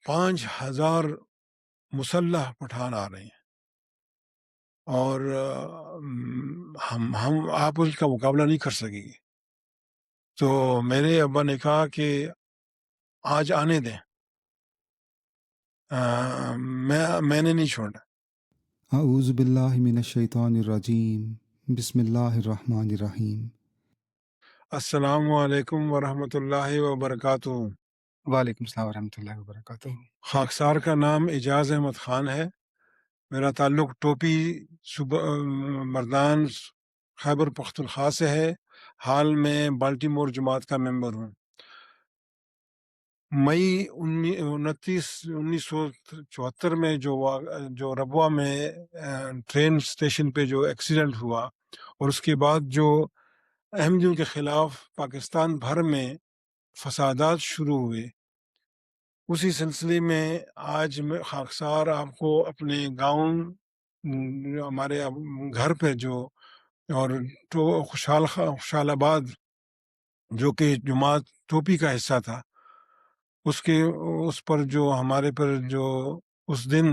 5,000 مسلح پٹھان آ رہے ہیں، اور ہم آپ اس کا مقابلہ نہیں کر سکیں گے۔ تو میرے ابا نے کہا کہ آج آنے دیں، میں نے نہیں چھوڑنا۔ اعوذ باللہ من الشیطان الرجیم، بسم اللہ الرحمن الرحیم۔ السلام علیکم ورحمۃ اللہ وبرکاتہ۔ وعلیکم السلام ورحمۃ اللہ وبرکاتہ۔ خاکسار کا نام اعجاز احمد خان ہے۔ میرا تعلق ٹوپی مردان خیبر پختونخوا سے ہے۔ حال میں بالٹیمور جماعت کا ممبر ہوں۔ مئی 1974 میں جو ربوہ میں ٹرین اسٹیشن پہ جو ایکسیڈنٹ ہوا، اور اس کے بعد جو احمدیوں کے خلاف پاکستان بھر میں فسادات شروع ہوئے، اسی سلسلے میں آج میں خاکسار آپ کو اپنے گاؤں، ہمارے گھر پہ جو، اور خوشحال آباد جو کہ جماعت ٹوپی کا حصہ تھا، اس پر جو ہمارے پر جو اس دن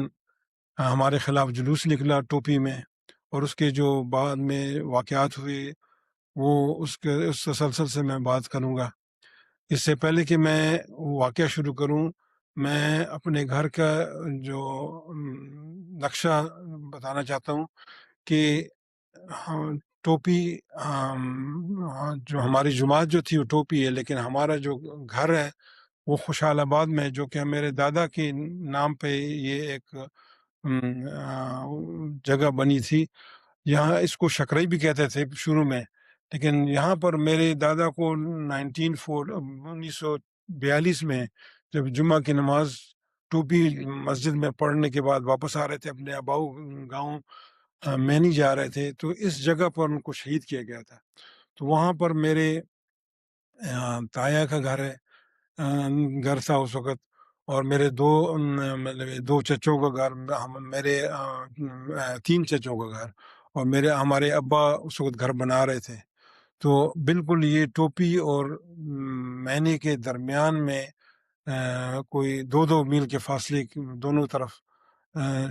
ہمارے خلاف جلوس نکلا ٹوپی میں، اور اس کے جو بعد میں واقعات ہوئے، وہ اس تسلسل سے میں بات کروں گا۔ اس سے پہلے کہ میں واقعہ شروع کروں، میں اپنے گھر کا جو نقشہ بتانا چاہتا ہوں کہ ٹوپی، جو ہماری جماعت جو تھی وہ ٹوپی ہے، لیکن ہمارا جو گھر ہے وہ خوشحال آباد میں، جو کہ میرے دادا کے نام پہ یہ ایک جگہ بنی تھی۔ یہاں اس کو شکرئی بھی کہتے تھے شروع میں، لیکن یہاں پر میرے دادا کو 1942 میں جب جمعہ کی نماز ٹوپی مسجد میں پڑھنے کے بعد واپس آ رہے تھے، اپنے آباؤ گاؤں مینی جا رہے تھے، تو اس جگہ پر ان کو شہید کیا گیا تھا۔ تو وہاں پر میرے تایا کا گھر تھا اس وقت، اور میرے دو چچوں کا گھر، میرے 3 چچوں کا گھر، اور ہمارے ابا اس وقت گھر بنا رہے تھے۔ تو بالکل یہ ٹوپی اور مینی کے درمیان میں کوئی 2 میل کے فاصلے دونوں طرف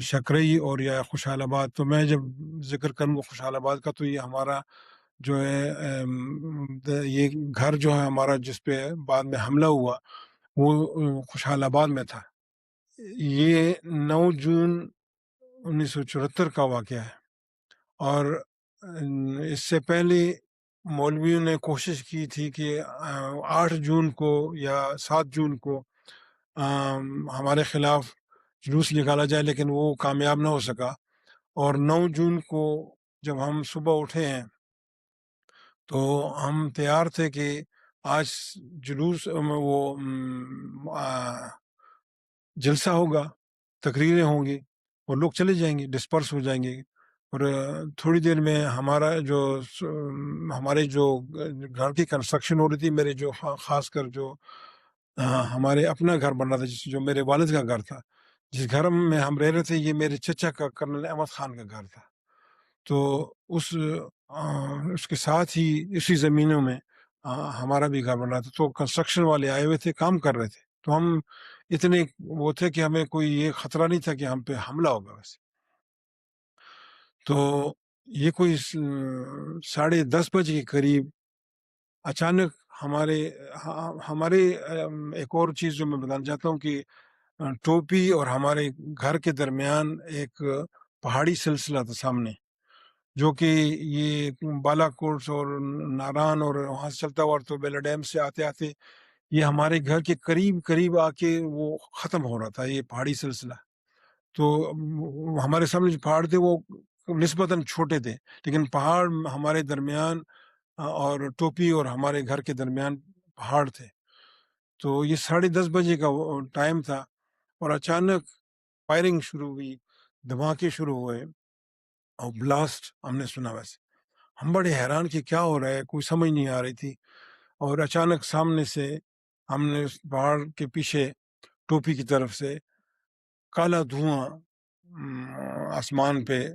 شکرئی اور یا خوشحال آباد۔ تو میں جب ذکر کروں گا خوشحال آباد کا، تو یہ ہمارا جو ہے یہ گھر جو ہے ہمارا، جس پہ بعد میں حملہ ہوا، وہ خوشحال آباد میں تھا۔ یہ 9 جون 1974 کا واقعہ ہے، اور اس سے پہلے مولویوں نے کوشش کی تھی کہ 8 جون کو یا 7 جون کو ہمارے خلاف جلوس نکالا جائے، لیکن وہ کامیاب نہ ہو سکا۔ اور 9 جون کو جب ہم صبح اٹھے ہیں تو ہم تیار تھے کہ آج جلوس وہ جلسہ ہوگا، تقریریں ہوں گی، اور لوگ چلے جائیں گے، ڈسپرس ہو جائیں گے، اور تھوڑی دیر میں ہمارے جو گھر کی کنسٹرکشن ہو رہی تھی، میرے جو خاص کر جو ہمارے اپنا گھر بن رہا تھا، جو میرے والد کا گھر تھا، جس گھر میں ہم رہ رہے تھے، یہ میرے چچا کا کرنل احمد خان کا گھر تھا۔ تو اس کے ساتھ ہی اسی زمینوں میں ہمارا بھی گھر بن رہا تھا۔ تو کنسٹرکشن والے آئے ہوئے تھے، کام کر رہے تھے، تو ہم اتنے وہ تھے کہ ہمیں کوئی یہ خطرہ نہیں تھا کہ ہم پہ حملہ ہوگا ویسے۔ تو یہ کوئی 10:30 بجے کے قریب اچانک ہمارے ایک اور چیز جو میں بتانا چاہتا ہوں کہ ٹوپی اور ہمارے گھر کے درمیان ایک پہاڑی سلسلہ تھا سامنے، جو کہ یہ بالا کوٹ اور ناران اور وہاں سے چلتا ہوا تو بیلا ڈیم سے آتے آتے یہ ہمارے گھر کے قریب آ کے وہ ختم ہو رہا تھا، یہ پہاڑی سلسلہ۔ تو ہمارے سامنے جو پہاڑ تھے وہ نسبتاً چھوٹے تھے، لیکن پہاڑ ہمارے درمیان اور ٹوپی اور ہمارے گھر کے درمیان پہاڑ تھے۔ تو یہ 10:30 بجے کا ٹائم تھا، اور اچانک فائرنگ شروع ہوئی، دھماکے شروع ہوئے، اور بلاسٹ ہم نے سنا۔ ویسے ہم بڑے حیران کہ کیا ہو رہا ہے، کوئی سمجھ نہیں آ رہی تھی، اور اچانک سامنے سے ہم نے اس پہاڑ کے پیچھے ٹوپی کی طرف سے کالا دھواں آسمان پہ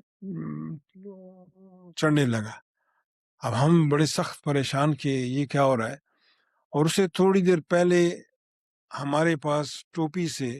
چڑھنے لگا۔ اب ہم بڑے سخت پریشان کہ یہ کیا ہو رہا ہے، اور اسے تھوڑی دیر پہلے ہمارے پاس ٹوپی سے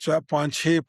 5-6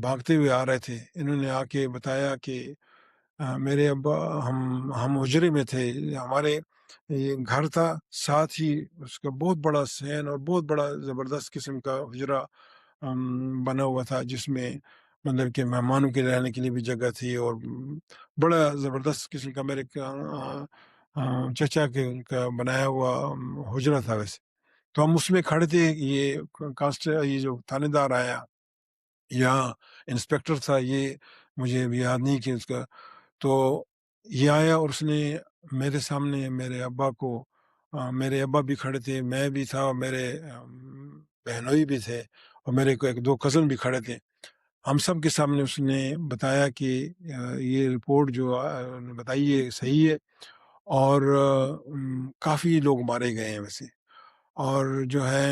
بھاگتے ہوئے آ رہے تھے۔ انہوں نے آ کے بتایا کہ میرے ابا، ہم حجرے میں تھے، ہمارے یہ گھر تھا، ساتھ ہی اس کا بہت بڑا صحن اور بہت بڑا زبردست قسم کا حجرہ بنا ہوا تھا، جس میں مطلب کہ مہمانوں کے رہنے کے لیے بھی جگہ تھی، اور بڑا زبردست قسم کا میرے چچا کے کا بنایا ہوا حجرہ تھا ویسے۔ تو ہم اس میں کھڑے تھے، یہ جو تھانے دار آیا یا انسپیکٹر تھا، یہ مجھے ابھی یاد نہیں کہ اس کا، تو یہ آیا اور اس نے میرے سامنے میرے ابا کو، میرے ابا بھی کھڑے تھے، میں بھی تھا، اور میرے بہنوئی بھی تھے، اور میرے کو ایک دو کزن بھی کھڑے تھے۔ ہم سب کے سامنے اس نے بتایا کہ یہ رپورٹ جو بتائی ہے صحیح ہے، اور کافی لوگ مارے گئے ہیں ویسے، اور جو ہے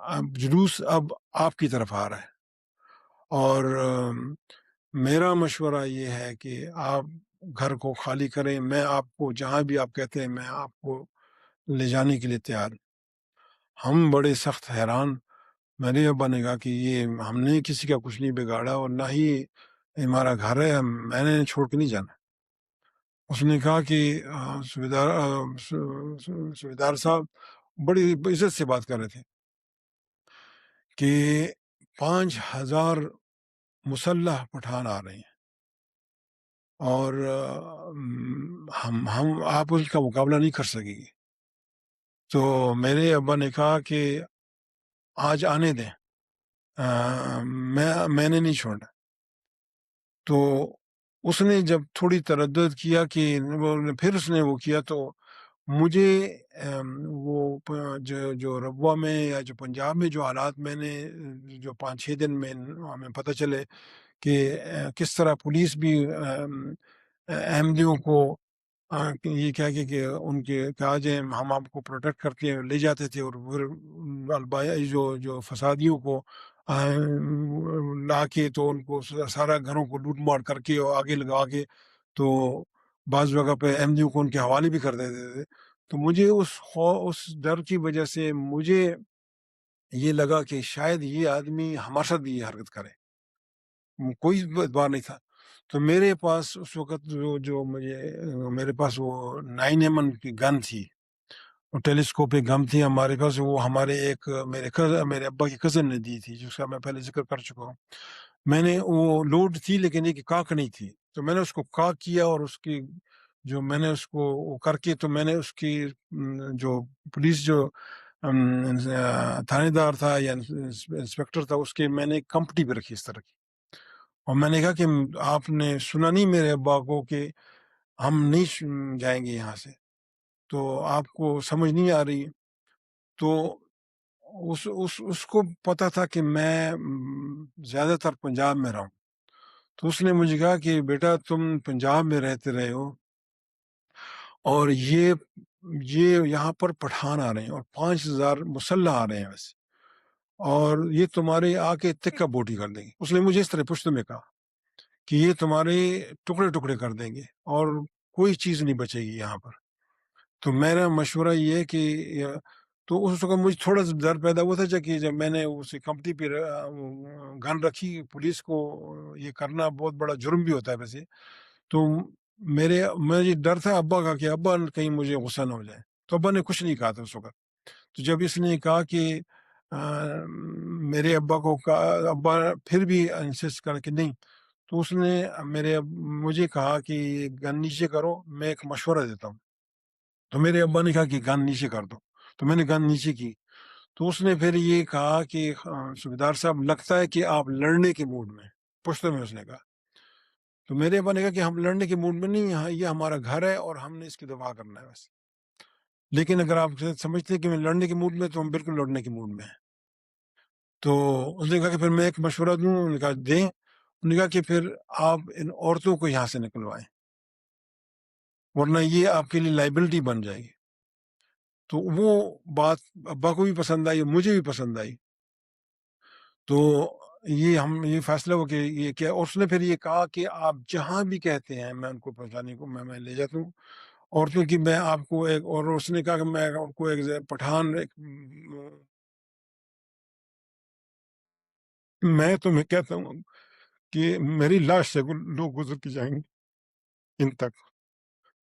اب جلوس اب آپ کی طرف آ رہا ہے، اور میرا مشورہ یہ ہے کہ آپ گھر کو خالی کریں، میں آپ کو جہاں بھی آپ کہتے ہیں میں آپ کو لے جانے کے لیے تیار ہوں۔ ہم بڑے سخت حیران۔ میرے ابا نے کہا کہ یہ ہم نے کسی کا کچھ نہیں بگاڑا، اور نہ ہی ہمارا گھر ہے، میں نے چھوڑ کے نہیں جانا۔ اس نے کہا کہ سویدار صاحب بڑی عزت سے بات کر رہے تھے کہ 5,000 مسلح پٹھان آ رہے ہیں، اور ہم آپ اس کا مقابلہ نہیں کر سکیں گے۔ تو میرے ابا نے کہا کہ آج آنے دیں، میں نے نہیں چھوڑنا۔ تو اس نے جب تھوڑی تردد کیا کہ پھر اس نے وہ کیا، تو مجھے وہ جو ربوہ میں یا جو پنجاب میں جو حالات میں نے جو 5-6 دن میں ہمیں پتہ چلے کہ کس طرح پولیس بھی احمدیوں کو یہ کہہ کے کہ ان کے کہا جائے ہم آپ کو پروٹیکٹ کر کے لے جاتے تھے، اور پھر جو فسادیوں کو لا کے تو ان کو سارا گھروں کو لوٹ مار کر کے اور آگے لگا کے، تو بعض جگہ پہ احمدیوں کو ان کے حوالے بھی کر دیتے تھے۔ تو مجھے اس ڈر کی وجہ سے مجھے یہ لگا کہ شاید یہ آدمی ہمارے ساتھ بھی یہ حرکت کرے، کوئی اعتبار نہیں تھا۔ تو میرے پاس اس وقت جو میرے پاس وہ 9mm کی گن تھی، ٹیلیسکوپک گن تھی ہمارے پاس، وہ ہمارے ایک میرے ابا کی کزن نے دی تھی، جس کا میں پہلے ذکر کر چکا ہوں۔ میں نے وہ لوڈ تھی، لیکن ایک کاک نہیں تھی، تو میں نے اس کو کاک کیا، اور اس کی جو میں نے اس کو وہ کر کے، تو میں نے اس کی جو پولیس جو تھانے دار تھا یا انسپیکٹر تھا، اس کے میں نے کمپٹی پہ رکھی اس طرح کی، اور میں نے کہا کہ آپ نے سنا نہیں میرے ابا کو کہ ہم نہیں جائیں گے یہاں سے، تو آپ کو سمجھ نہیں آ رہی ہے۔ تو اس کو پتا تھا کہ میں زیادہ تر پنجاب میں رہا ہوں، تو اس نے مجھے کہا کہ بیٹا تم پنجاب میں رہتے رہے ہو، اور یہ یہاں پر پٹھان آ رہے ہیں، اور 5,000 مسلح آ رہے ہیں ویسے، اور یہ تمہارے آ کے تکہ بوٹی کر دیں گے۔ اس نے مجھے اس طرح پشت میں کہا کہ یہ تمہارے ٹکڑے ٹکڑے کر دیں گے، اور کوئی چیز نہیں بچے گی یہاں پر۔ تو میرا مشورہ یہ ہے کہ تو اس وقت مجھے تھوڑا سا ڈر پیدا ہوا تھا کہ جب میں نے اسی کمپنی پہ گن رکھی، پولیس کو یہ کرنا بہت بڑا جرم بھی ہوتا ہے ویسے، تو مجھے ڈر تھا ابا کا کہ ابا کہیں مجھے غصہ نہ ہو جائے، تو ابا نے کچھ نہیں کہا تھا اس وقت۔ تو جب اس نے کہا کہ میرے ابا کو ابا پھر بھی انسسٹ کر کہ نہیں، تو اس نے مجھے کہا کہ گن نیچے کرو، میں ایک مشورہ دیتا ہوں۔ تو میرے ابا نے کہا کہ گن نیچے کر دو، تو میں نے گن نیچے کی۔ تو اس نے پھر یہ کہا کہ صوبیدار صاحب لگتا ہے کہ آپ لڑنے کے موڈ میں، پشتو میں اس نے کہا۔ تو میرے ابا نے کہا کہ ہم لڑنے کے موڈ میں نہیں، یہ ہمارا گھر ہے اور ہم نے اس کی دفاع کرنا ہے بس، لیکن اگر آپ سمجھتے ہیں کہ میں لڑنے کے موڈ میں، تو ہم بالکل لڑنے کے موڈ میں ہیں۔ تو اس نے کہا کہ پھر میں ایک مشورہ دوں، انہوں نے کہا دیں۔ انہوں نے کہا کہ پھر آپ ان عورتوں کو یہاں سے نکلوائیں، ورنہ یہ آپ کے لیے لائبلٹی بن جائے گی۔ تو وہ بات ابا کو بھی پسند آئی، مجھے بھی پسند آئی۔ تو یہ فیصلہ ہو کہ یہ کیا، اور اس نے پھر یہ کہا کہ آپ جہاں بھی کہتے ہیں میں ان کو پہنچانے کو میں لے جاتا ہوں، اور کیونکہ میں آپ کو اور اس نے کہا کہ میں آپ کو ایک پٹھان میں تو میں کہتا ہوں کہ میری لاش سے لوگ گزر کے جائیں گے ان تک،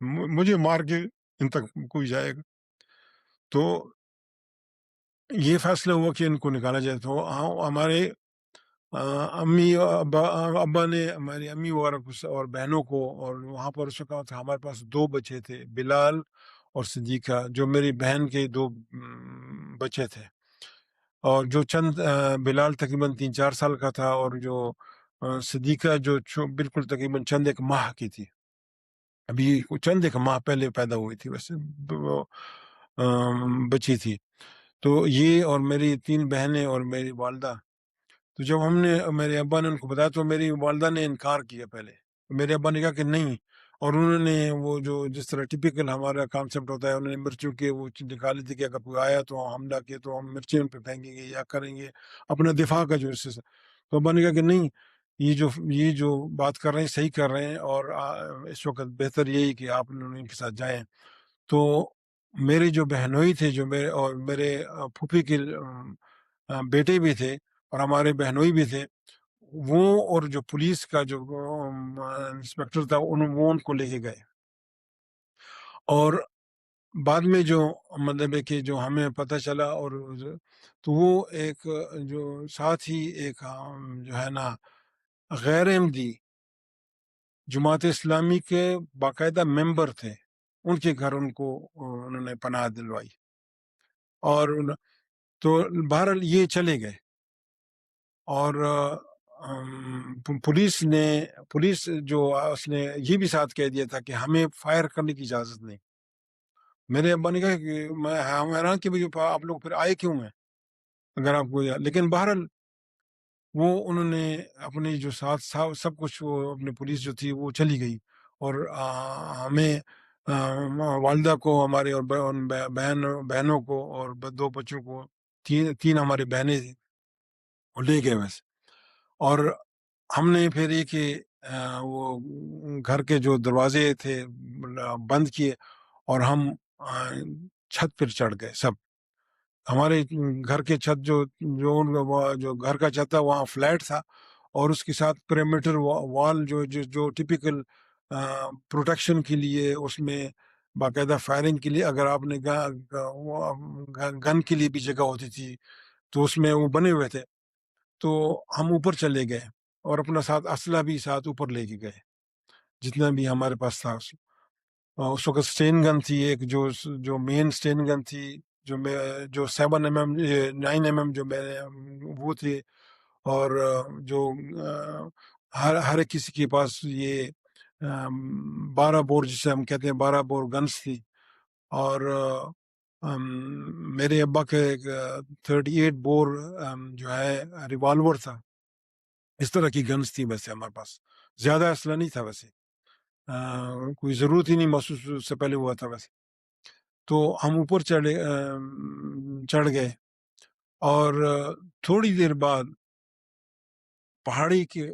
مجھے مار کے ان تک کوئی جائے گا. تو یہ فیصلہ ہوا کہ ان کو نکالا جائے. تو ہمارے امی ابا نے ہماری امی وغیرہ کو اور بہنوں کو، اور وہاں پر اس وقت ہمارے پاس 2 بچے تھے، بلال اور صدیقہ، جو میری بہن کے 2 بچے تھے. اور جو چند بلال تقریباً 3-4 سال کا تھا، اور جو صدیقہ جو بالکل تقریباً چند ایک ماہ کی تھی، ابھی چند ایک ماہ پہلے پیدا ہوئی تھی، ویسے وہ بچی تھی. تو یہ اور میری 3 بہنیں اور میری والدہ. تو جب ہم نے میرے ابا نے ان کو بتایا تو میری والدہ نے انکار کیا پہلے. میرے ابا نے کہا کہ نہیں، اور انہوں نے وہ جو جس طرح ٹپیکل ہمارا کانسیپٹ ہوتا ہے، انہوں نے مرچوں کے وہ نکالی تھی کہ اگر کوئی آیا تو حملہ کیا تو ہم مرچیں ان پہ پھینکیں گے یا کریں گے اپنا دفاع کا جو اس سے. تو ابا نے کہا کہ نہیں، یہ جو بات کر رہے ہیں صحیح کر رہے ہیں، اور اس وقت بہتر یہی کہ آپ ان کے ساتھ جائیں. تو میرے جو بہنوئی تھے، جو میرے اور میرے پھوپھی کے بیٹے بھی تھے اور ہمارے بہنوئی بھی تھے، وہ اور جو پولیس کا جو انسپیکٹر تھا وہ ان کو لے کے گئے. اور بعد میں جو مطلب ہے کہ جو ہمیں پتہ چلا، اور تو وہ ایک جو ساتھ ہی ایک جو ہے نا غیر احمدی جماعت اسلامی کے باقاعدہ ممبر تھے، ان کے گھر ان کو انہوں نے پناہ دلوائی. اور تو بہرحال یہ چلے گئے. اور پولیس جو اس نے یہ بھی ساتھ کہہ دیا تھا کہ ہمیں فائر کرنے کی اجازت نہیں. میرے ابا نے کہا کہ میں حیران کہ آپ لوگ پھر آئے کیوں ہیں اگر آپ کو. لیکن بہرحال وہ انہوں نے اپنی جو ساتھ سب کچھ، وہ اپنی پولیس جو تھی وہ چلی گئی. اور ہمیں والدہ کو، ہمارے اور بہنوں کو، اور 2 بچوں کو، 3 ہماری بہنیں تھیں، وہ لے گئے ویسے. اور ہم نے پھر یہ کہ وہ گھر کے جو دروازے تھے بند کیے، اور ہم چھت پر چڑھ گئے سب. ہمارے گھر کے چھت جو گھر کا چھت تھا وہاں فلیٹ تھا، اور اس کے ساتھ پیریمیٹر وال جو ٹپیکل پروٹیکشن کے لیے، اس میں باقاعدہ فائرنگ کے لیے اگر آپ نے گن کے لیے بھی جگہ ہوتی تھی تو اس میں وہ بنے ہوئے تھے. تو ہم اوپر چلے گئے اور اپنا ساتھ اسلحہ بھی ساتھ اوپر لے کے گئے، جتنا بھی ہمارے پاس تھا. اس وقت اسٹین گن تھی ایک، جو مین اسٹین گن تھی، جو 7 mm 9 mm جو میرے وہ تھے. اور جو ہر ایک کسی کے پاس یہ 12 بور جسے ہم کہتے ہیں 12 بور گنس تھی. اور میرے ابا کے 38 بور جو ہے ریوالور تھا. اس طرح کی گنس تھی ویسے ہمارے پاس. زیادہ اسلحہ نہیں تھا ویسے، کوئی ضرورت ہی نہیں محسوس اس سے پہلے ہوا تھا ویسے. تو ہم اوپر چڑھ گئے، اور تھوڑی دیر بعد پہاڑی کے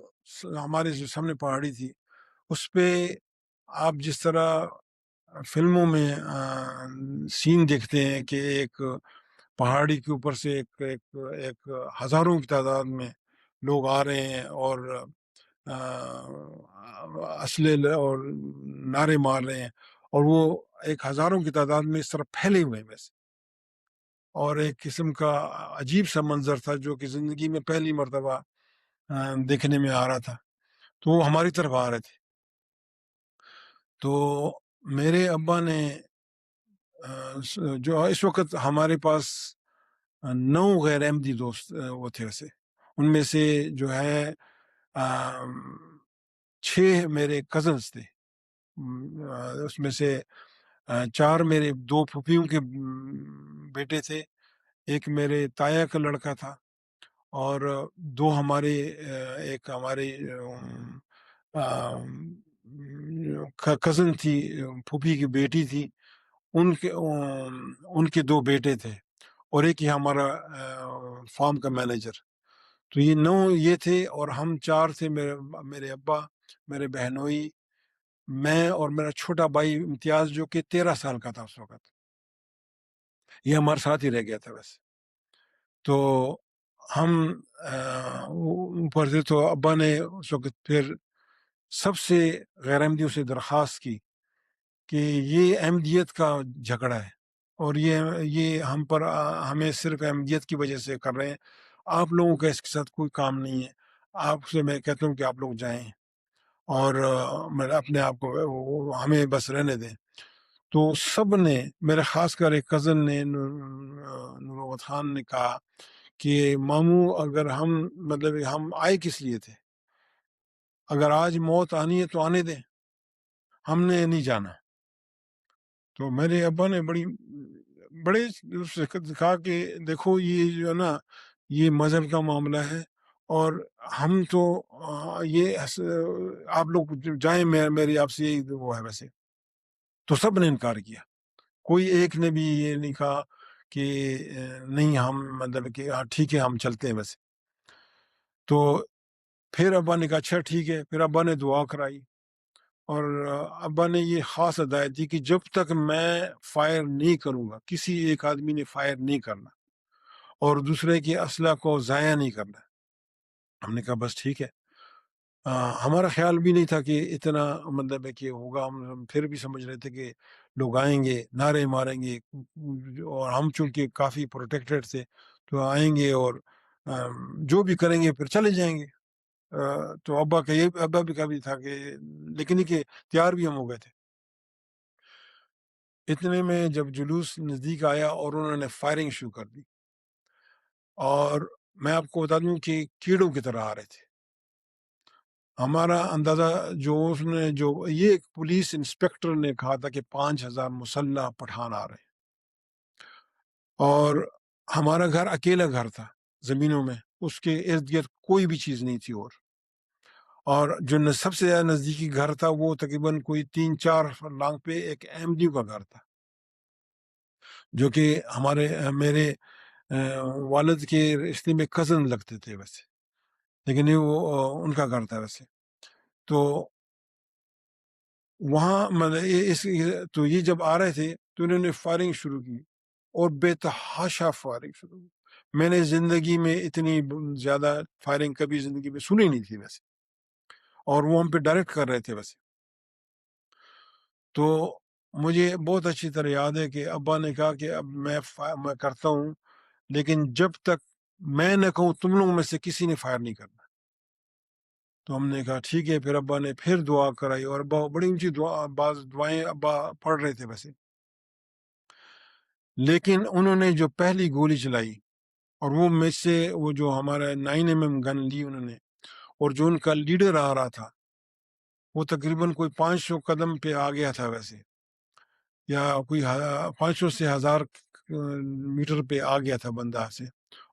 ہمارے جو سامنے پہاڑی تھی، اس پہ آپ جس طرح فلموں میں سین دیکھتے ہیں کہ ایک پہاڑی کے اوپر سے ایک ہزاروں کی تعداد میں لوگ آ رہے ہیں، اور اسلحے اور نعرے مار رہے ہیں، اور وہ ایک ہزاروں کی تعداد میں اس طرح پھیلے ہوئے ہیں ویسے. اور ایک قسم کا عجیب سا منظر تھا جو کہ زندگی میں پہلی مرتبہ دیکھنے میں آ رہا تھا. تو وہ ہماری طرف آ رہے تھے. تو میرے ابا نے جو اس وقت ہمارے پاس 9 غیر احمدی دوست وہ تھے ویسے. ان میں سے جو ہے 6 میرے کزنس تھے. اس میں سے 4 میرے 2 پھوپھیوں کے بیٹے تھے، ایک میرے تایا کا لڑکا تھا، اور 2 ہمارے ایک ہمارے کزن تھی، پھوپھی کی بیٹی تھی، ان کے 2 بیٹے تھے، اور ایک ہی ہمارا فارم کا مینیجر. تو یہ 9 یہ تھے، اور ہم 4 تھے، میرے ابا، میرے بہنوئی، میں اور میرا چھوٹا بھائی امتیاز جو کہ 13 سال کا تھا اس وقت. یہ ہمارے ساتھ ہی رہ گیا تھا ویسے. تو ہم اوپر سے تو ابا نے اس وقت پھر سب سے غیر احمدیوں سے درخواست کی کہ یہ احمدیت کا جھگڑا ہے، اور یہ ہم پر ہمیں صرف احمدیت کی وجہ سے کر رہے ہیں، آپ لوگوں کا اس کے ساتھ کوئی کام نہیں ہے، آپ سے میں کہتا ہوں کہ آپ لوگ جائیں اور میں اپنے آپ کو ہمیں بس رہنے دیں۔ تو سب نے، میرے خاص کر ایک کزن نے، نوروت خان نے کہا کہ ماموں اگر مطلب ہم آئے کس لیے تھے، اگر آج موت آنی ہے تو آنے دیں، ہم نے نہیں جانا۔ تو میرے ابا نے بڑے اس سے کہا کہ دیکھو یہ جو ہے نا، یہ مذہب کا معاملہ ہے، اور ہم تو یہ آپ لوگ جائیں، میری آپ سے یہی وہ ہے ویسے۔ تو سب نے انکار کیا، کوئی ایک نے بھی یہ نہیں کہا کہ نہیں ہم مطلب کہ ہاں ٹھیک ہے ہم چلتے ہیں ویسے۔ تو پھر ابا نے کہا اچھا ٹھیک ہے، پھر ابا نے دعا کرائی، اور ابا نے یہ خاص ہدایت دی کہ جب تک میں فائر نہیں کروں گا، کسی ایک آدمی نے فائر نہیں کرنا، اور دوسرے کے اسلحہ کو ضائع نہیں کرنا۔ ہم نے کہا بس ٹھیک ہے۔ ہمارا خیال بھی نہیں تھا کہ اتنا مطلب ہے کہ ہوگا، ہم پھر بھی سمجھ رہے تھے کہ لوگ آئیں گے، نعرے ماریں گے، اور ہم چونکہ کافی پروٹیکٹڈ تھے تو آئیں گے اور جو بھی کریں گے پھر چلے جائیں گے۔ تو ابا بھی کبھی تھا کہ، لیکن یہ کہ تیار بھی ہم ہو گئے تھے۔ اتنے میں جب جلوس نزدیک آیا اور انہوں نے فائرنگ شروع کر دی، اور میں آپ کو بتا دوں کہ کیڑوں کی طرح آ رہے تھے۔ ہمارا اندازہ جو یہ ایک پولیس انسپیکٹر نے کہا تھا کہ 5,000 مسلح پٹھان آ رہے ہیں، اور ہمارا گھر اکیلا گھر تھا زمینوں میں، اس کے ارد گرد کوئی بھی چیز نہیں تھی، اور جو سب سے زیادہ نزدیکی گھر تھا وہ تقریباً کوئی 3-4 لانگ پہ ایک احمدیوں کا گھر تھا، جو کہ میرے والد کے رشتے میں کزن لگتے تھے ویسے، لیکن یہ وہ ان کا گھر تھا ویسے۔ تو وہاں تو یہ جب آ رہے تھے تو انہوں نے فائرنگ شروع کی، اور بے تحاشا فائرنگ شروع کی۔ میں نے زندگی میں اتنی زیادہ فائرنگ کبھی زندگی میں سنی نہیں تھی ویسے، اور وہ ہم پہ ڈائریکٹ کر رہے تھے ویسے۔ تو مجھے بہت اچھی طرح یاد ہے کہ ابا نے کہا کہ اب میں کرتا ہوں، لیکن جب تک میں نہ کہوں تم لوگوں میں سے کسی نے فائر نہیں کرنا۔ تو ہم نے کہا ٹھیک ہے، پھر ابا نے پھر دعا کرائی، اور ابا بڑی اونچی بعض دعائیں ابا پڑھ رہے تھے ویسے، لیکن انہوں نے جو پہلی گولی چلائی، اور وہ جو ہمارا 9mm گن لی انہوں نے، اور جو ان کا لیڈر آ رہا تھا وہ تقریباً کوئی 500 قدم پہ آ گیا تھا ویسے، یا کوئی 500 سے 1000 میٹر پہ آ گیا تھا بندہ سے،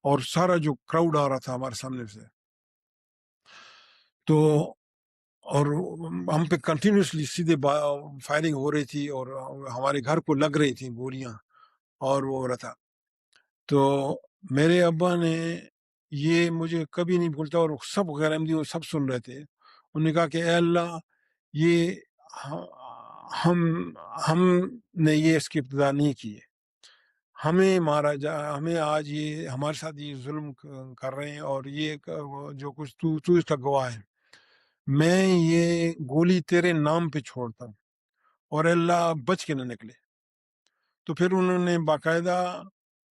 اور سارا جو کراؤڈ آ رہا تھا ہمارے سامنے سے، تو اور ہم پہ کنٹینیوسلی سیدھے فائرنگ ہو رہی تھی، اور ہمارے گھر کو لگ رہی تھیں گولیاں، اور وہ ہو رہا تھا۔ تو میرے ابا نے، یہ مجھے کبھی نہیں بھولتا، اور سب غیر احمدی سب سن رہے تھے، انہوں نے کہا کہ اے اللہ، یہ ہم نے یہ اس کی ابتدا نہیں کی ہے، ہمیں ہمیں آج یہ ہمارے ساتھ یہ ظلم کر رہے ہیں، اور یہ جو کچھ تو اس کا گواہ ہے، میں یہ گولی تیرے نام پہ چھوڑتا ہوں، اور اے اللہ بچ کے نہ نکلے۔ تو پھر انہوں نے باقاعدہ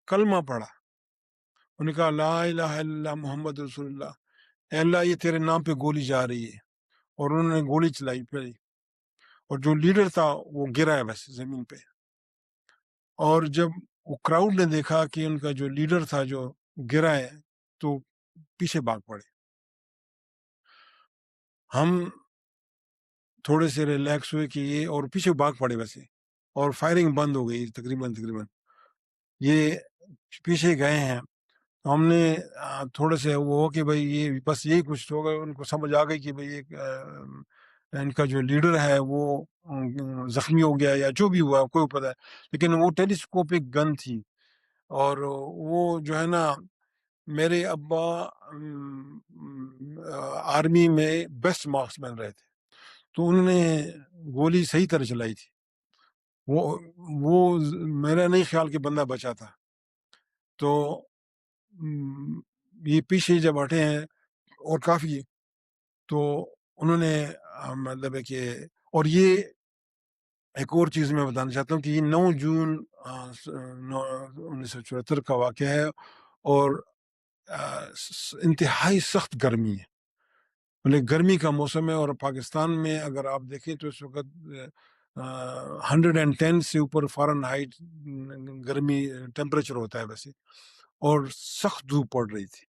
کلمہ پڑھا، انہوں نے کہا لا الہ الا اللہ محمد رسول اللہ، اے اللہ یہ تیرے نام پہ گولی جا رہی ہے، اور انہوں نے گولی چلائی پھر، اور جو لیڈر تھا وہ گرا ہے ویسے زمین پہ، اور جب وہ کراؤڈ نے دیکھا کہ ان کا جو لیڈر تھا جو گرا ہے، تو پیچھے بھاگ پڑے۔ ہم تھوڑے سے ریلیکس ہوئے کہ یہ، اور پیچھے بھاگ پڑے ویسے، اور فائرنگ بند ہو گئی تقریباً یہ پیچھے گئے ہیں۔ ہم نے تھوڑے سے وہ ہو کہ بھائی یہ بس یہی کچھ ہوگا، ان کو سمجھ آ گئی کہ بھائی ان کا جو لیڈر ہے وہ زخمی ہو گیا، یا جو بھی ہوا کوئی پتہ ہے، لیکن وہ ٹیلیسکوپک گن تھی، اور وہ جو ہے نا، میرے ابا آرمی میں بیسٹ مارکس مین رہے تھے، تو انہوں نے گولی صحیح طرح چلائی تھی، وہ میرا نہیں خیال کہ بندہ بچا تھا۔ تو یہ پیچھے جب ہٹے ہیں اور کافی، تو انہوں نے مطلب ہے کہ، اور یہ ایک اور چیز میں بتانا چاہتا ہوں کہ یہ 9 جون 1974 کا واقعہ ہے، اور انتہائی سخت گرمی ہے، مطلب گرمی کا موسم ہے، اور پاکستان میں اگر آپ دیکھیں تو اس وقت 110 سے اوپر فارن ہائٹ گرمی ٹیمپریچر ہوتا ہے ویسے، اور سخت دھوپ پڑ رہی تھی،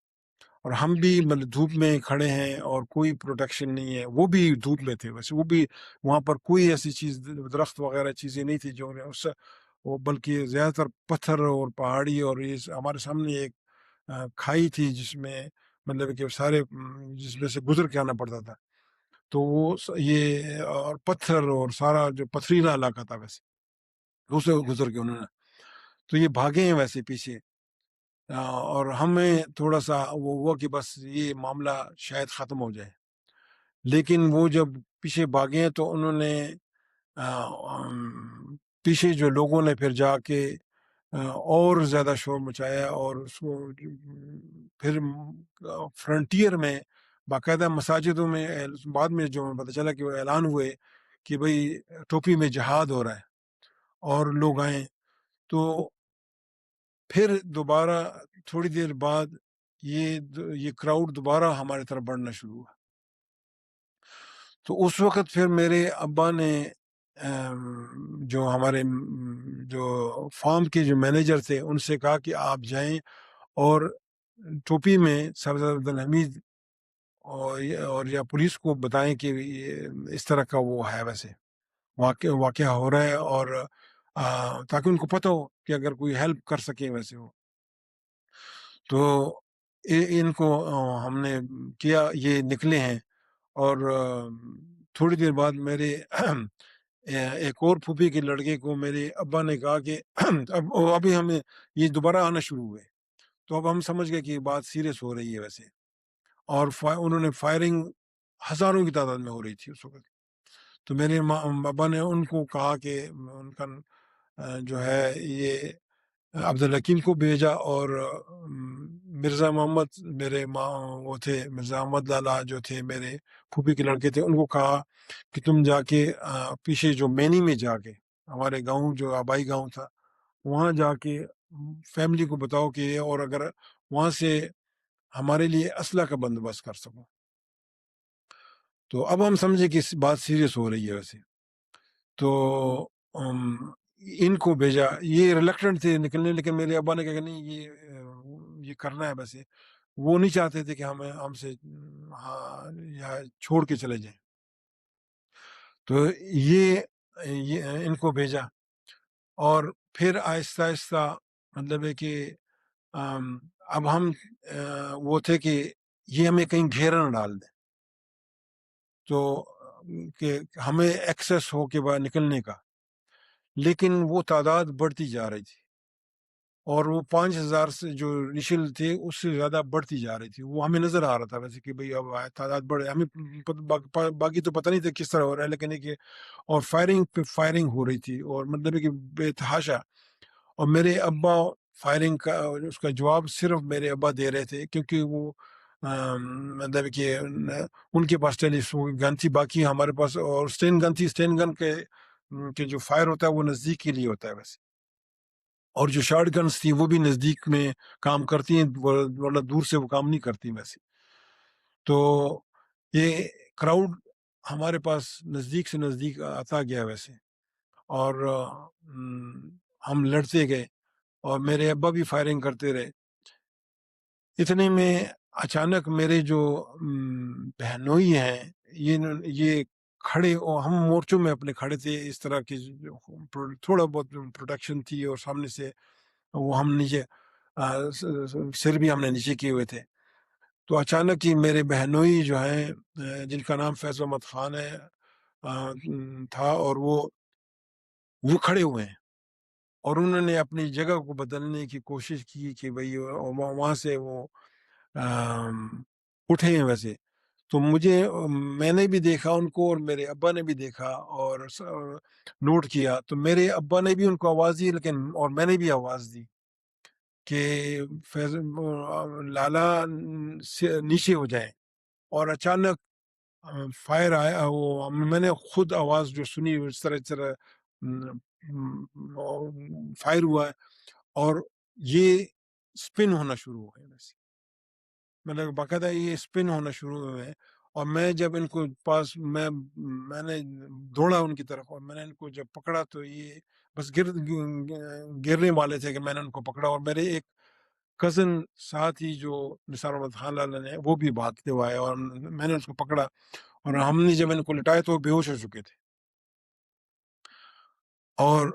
اور ہم بھی مطلب دھوپ میں کھڑے ہیں اور کوئی پروٹیکشن نہیں ہے، وہ بھی دھوپ میں تھے ویسے، وہ بھی وہاں پر کوئی ایسی چیز درخت وغیرہ چیزیں نہیں تھی جو اس وہ، بلکہ زیادہ تر پتھر اور پہاڑی، اور یہ ہمارے سامنے ایک کھائی تھی جس میں مطلب کہ سارے جس میں سے گزر کے آنا پڑتا تھا، تو وہ یہ اور پتھر اور سارا جو پتھریلا علاقہ تھا ویسے، اسے گزر کے انہوں نے، تو یہ بھاگے ہیں ویسے پیچھے، اور ہمیں تھوڑا سا وہ ہوا کہ بس یہ معاملہ شاید ختم ہو جائے، لیکن وہ جب پیچھے بھاگے ہیں تو انہوں نے پیچھے جو لوگوں نے پھر جا کے اور زیادہ شور مچایا، اور اس کو پھر فرنٹیئر میں باقاعدہ مساجدوں میں بعد میں جو پتہ چلا کہ وہ اعلان ہوئے کہ بھئی ٹوپی میں جہاد ہو رہا ہے اور لوگ آئیں، تو پھر دوبارہ تھوڑی دیر بعد یہ کراؤڈ دوبارہ ہمارے طرف بڑھنا شروع ہوا، تو اس وقت پھر میرے ابا نے جو ہمارے جو فارم کے جو مینیجر تھے ان سے کہا کہ آپ جائیں اور ٹوپی میں سردار عبدالحمید اور یا پولیس کو بتائیں کہ اس طرح کا وہ ہے ویسے واقعہ ہو رہا ہے، اور تاکہ ان کو پتہ ہو کہ اگر کوئی ہیلپ کر سکے ویسے ہو، تو ان کو ہم نے کیا، یہ نکلے ہیں، اور تھوڑی دیر بعد میرے ایک اور پھوپھی کے لڑکے کو میرے ابا نے کہا کہ ابھی ہمیں یہ دوبارہ آنا شروع ہوئے، تو اب ہم سمجھ گئے کہ یہ بات سیریس ہو رہی ہے ویسے، اور انہوں نے فائرنگ ہزاروں کی تعداد میں ہو رہی تھی اس وقت، تو میرے ابا نے ان کو کہا کہ ان کا جو ہے یہ عبدالحکیم کو بھیجا، اور مرزا محمد میرے وہ تھے، مرزا احمد لالا جو تھے میرے پھوپھی کے لڑکے تھے، ان کو کہا کہ تم جا کے پیچھے جو مینی میں جا کے ہمارے گاؤں جو آبائی گاؤں تھا وہاں جا کے فیملی کو بتاؤ کہ، اور اگر وہاں سے ہمارے لیے اسلحہ کا بندوبست کر سکو، تو اب ہم سمجھے کہ بات سیریس ہو رہی ہے ویسے، تو ان کو بھیجا، یہ ریلیکٹنٹ تھے نکلنے، لیکن میرے ابا نے کہا کہ نہیں یہ کرنا ہے ویسے، وہ نہیں چاہتے تھے کہ ہم سے یا چھوڑ کے چلے جائیں، تو یہ ان کو بھیجا، اور پھر آہستہ آہستہ مطلب ہے کہ اب ہم وہ تھے کہ یہ ہمیں کہیں گھیرا نہ ڈال دیں، تو کہ ہمیں ایکسیس ہو کے بعد نکلنے کا، لیکن وہ تعداد بڑھتی جا رہی تھی، اور وہ 5,000 سے جو انیشل تھے اس سے زیادہ بڑھتی جا رہی تھی، وہ ہمیں نظر آ رہا تھا ویسے کہ بھئی اب تعداد بڑھے، ہمیں باقی تو پتہ نہیں تھا کس طرح ہو رہا ہے، لیکن کہ اور فائرنگ پہ فائرنگ ہو رہی تھی، اور مطلب ہے کہ بے تحاشا، اور میرے ابا فائرنگ کا اس کا جواب صرف میرے ابا دے رہے تھے، کیونکہ وہ مطلب کہ ان کے پاس ٹیلی گن تھی، باقی ہمارے پاس اور اسٹین گن تھی، اسٹین گن کے جو فائر ہوتا ہے وہ نزدیک کے لیے ہوتا ہے ویسے، اور جو شارٹ گنس تھی وہ بھی نزدیک میں کام کرتی ہیں، ورنہ دور سے وہ کام نہیں کرتی ویسے، تو یہ کراؤڈ ہمارے پاس نزدیک سے نزدیک آتا گیا ویسے، اور ہم لڑتے گئے، اور میرے ابا بھی فائرنگ کرتے رہے، اتنے میں اچانک میرے جو بہنوئی ہیں یہ کھڑے، اور ہم مورچوں میں اپنے کھڑے تھے، اس طرح کی تھوڑا بہت پروٹیکشن تھی، اور سامنے سے وہ ہم نیچے سر بھی ہم نے نیچے کیے ہوئے تھے، تو اچانک ہی میرے بہنوئی جو ہیں جن کا نام فیض احمد خان ہے تھا، اور وہ کھڑے ہوئے ہیں، اور انہوں نے اپنی جگہ کو بدلنے کی کوشش کی کہ بھئی وہاں سے وہ اٹھے ہیں ویسے، تو میں نے بھی دیکھا ان کو، اور میرے ابا نے بھی دیکھا اور نوٹ کیا، تو میرے ابا نے بھی ان کو آواز دی، لیکن اور میں نے بھی آواز دی، کہ لالہ سے نیچے ہو جائیں، اور اچانک فائر آیا، وہ میں نے خود آواز جو سنی اس طرح فائر ہوا ہے، اور یہ اسپن ہونا شروع ہو گئے، بس مطلب باقاعدہ یہ اسپن ہونا شروع ہوئے. اور میں جب ان کو پاس میں نے دوڑا ان کی طرف، اور میں نے ان کو جب پکڑا تو یہ بس گرنے والے تھے کہ میں نے ان کو پکڑا. اور میرے ایک کزن ساتھ ہی جو نثار احمد خان لالا نے، وہ بھی بھاگتے ہوئے آئے، اور میں نے اس کو پکڑا، اور ہم نے جب ان کو لٹایا تو وہ بے ہوش ہو چکے تھے. اور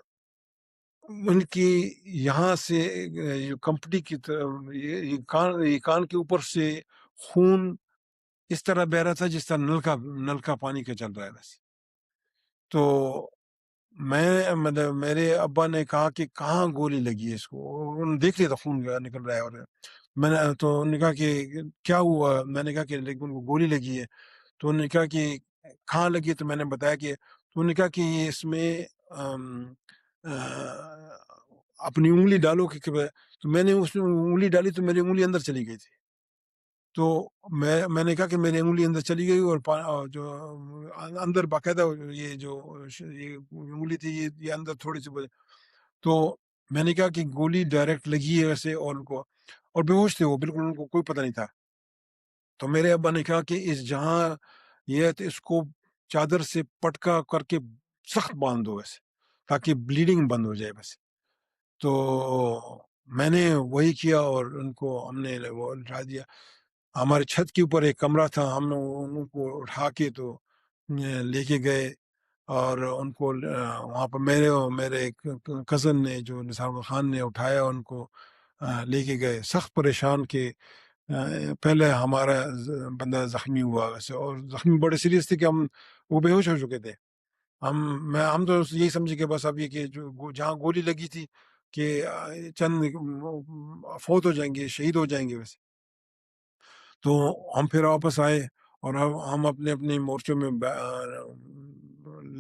ان کی یہاں سے کمپٹی کی طرف یہ کان کے اوپر سے خون اس طرح بہ رہا تھا جس طرح نل کا پانی کا چل رہا ہے بس. تو میں مطلب میرے ابا نے کہا کہ کہاں گولی لگی ہے اس کو، انہوں نے دیکھ لیا تھا خون نکل رہا ہے. اور میں نے تو انہوں نے کہا کہ کیا ہوا، میں نے کہا کہ لیکن ان کو گولی لگی ہے. تو انہوں نے کہا کہ کہاں لگی ہے، تو میں نے بتایا کہ، تو انہوں نے کہا کہ یہ اس میں آ، اپنی انگلی ڈالو تو میں نے اس میں انگلی ڈالی تو میری انگلی اندر چلی گئی تھی. تو میں نے کہا کہ میری انگلی اندر چلی گئی، اور جو اندر باقاعدہ یہ جو یہ انگلی تھی یہ اندر تھوڑی سی تو میں نے کہا کہ گولی ڈائریکٹ لگی ہے ویسے، اور ان کو اور بے ہوش تھے وہ بالکل، ان کو کوئی پتہ نہیں تھا. تو میرے ابا نے کہا کہ اس جہاں یہ ہے تو اس کو چادر سے پٹکا کر کے سخت باندھ دو ویسے، تاکہ بلیڈنگ بند ہو جائے بس. تو میں نے وہی کیا، اور ان کو ہم نے وہ اٹھا دیا. ہمارے چھت کے اوپر ایک کمرہ تھا، ہم نے ان کو اٹھا کے تو لے کے گئے، اور ان کو وہاں پر میرے کزن نے جو نثار احمد خان نے اٹھایا، ان کو لے کے گئے سخت پریشان کہ پہلے ہمارا بندہ زخمی ہوا ویسے، اور زخمی بڑے سیریس تھے کہ وہ بے ہوش ہو چکے تھے. ہم تو یہی سمجھے کہ بس اب یہ کہ جو جہاں گولی لگی تھی کہ چند فوت ہو جائیں گے، شہید ہو جائیں گے ویسے. تو ہم پھر واپس آئے، اور ہم اپنے اپنے مورچوں میں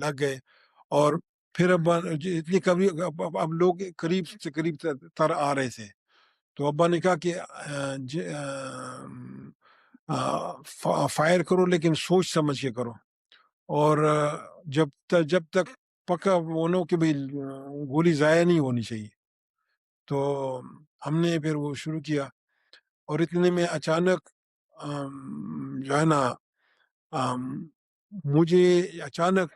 لگ گئے. اور پھر اتنی اب لوگ قریب سے قریب تر آ رہے تھے. تو ابا نے کہا کہ فائر کرو لیکن سوچ سمجھ کے کرو، اور جب تک پکا وہ نہ ہو کہ بھئی گولی ضائع نہیں ہونی چاہیے. تو ہم نے پھر وہ شروع کیا، اور اتنے میں اچانک جو ہے نا مجھے اچانک